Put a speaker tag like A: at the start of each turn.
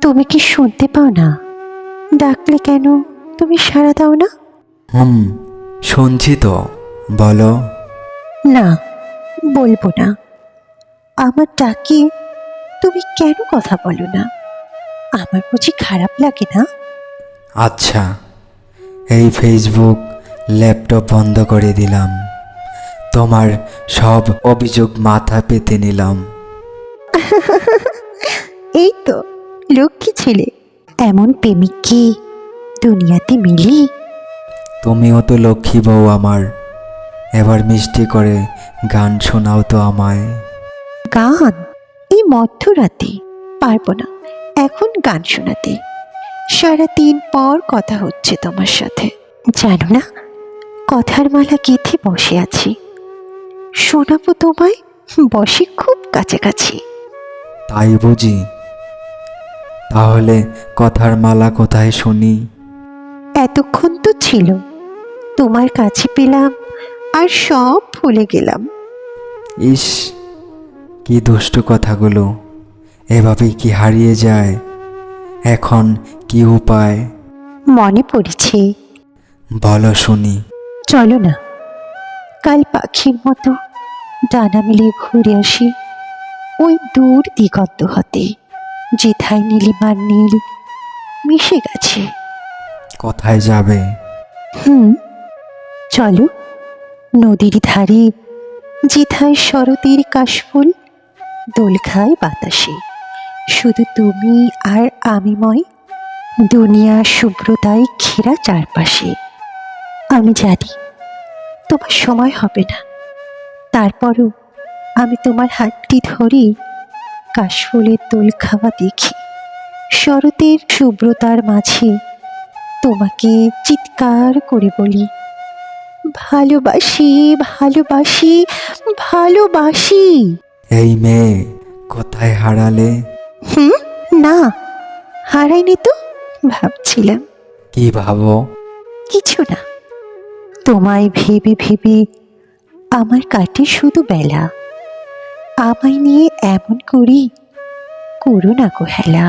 A: তুমি কি শুনতে পাও না? ডাকলে কেন তুমি সাড়া দাও না?
B: শুনছি তো, বলো।
A: না, বলবো না। আমার ডাকে তুমি কেন কথা বলো না? আমার বুঝি খারাপ লাগে না?
B: আচ্ছা, এই ফেসবুক ল্যাপটপ বন্ধ করে দিলাম, তোমার সব অভিযোগ মাথা পেতে নিলাম।
A: এই তো লক্ষ্মী ছেলে। এমন প্রেমিক কি দুনিয়াতে মিলি?
B: তুমিও তো লক্ষ্মী বউ আমার। এবার মিষ্টি করে গান শোনাও তো আমায়।
A: গান? এই মধ্যরাতে পারবো না এখন গান শোনাতে। সারাদিন পর কথা হচ্ছে তোমার সাথে, জানো না? কথার মালা গেঁথে বসে আছি, শোনাবো তোমায়, বসে খুব কাছাকাছি।
B: তাই বুঝি? তাহলে কথার মালা কোথায় শুনি?
A: এতক্ষণ তো ছিল, তোমার কাছে পেলাম আর সব ভুলে গেলাম।
B: ইস, কি দুষ্টু কথাগুলো, এভাবেই কি হারিয়ে যায়? এখন কি উপায়?
A: মনে পড়েছে,
B: বলো শুনি।
A: চলো না কাল পাখির মতো ডানা মিলিয়ে ঘুরে আসি ওই দূর দিগন্ত হতে, যেথায় নীলিমার নীল মিশে গেছে।
B: কোথায় যাবে?
A: চলো নদীর ধারে, যেথায় শরতের কাশফুল দোল খায় বাতাসে, শুধু তুমি আর আমিময়, দুনিয়া শুভ্রতায় ঘেরা চারপাশে। আমি জানি তোমার সময় হবে না, তারপরও আমি তোমার হাতটি ধরে কাশফুলের দোল খাওয়া দেখি, শরতের শুভ্রতার মাঝে তোমাকে চিৎকার করে বলি, ভালোবাসি, ভালোবাসি, ভালোবাসি।
B: এই মেয়ে, কোথায় হারালে?
A: না, হারাইনি তো। ভাবছিলাম
B: কি ভাবো?
A: কিছু না, তোমায় ভেবে ভেবে আমার কাটে শুধু বেলা, আমায় নিয়ে এমন করি, করো না গো হেলা।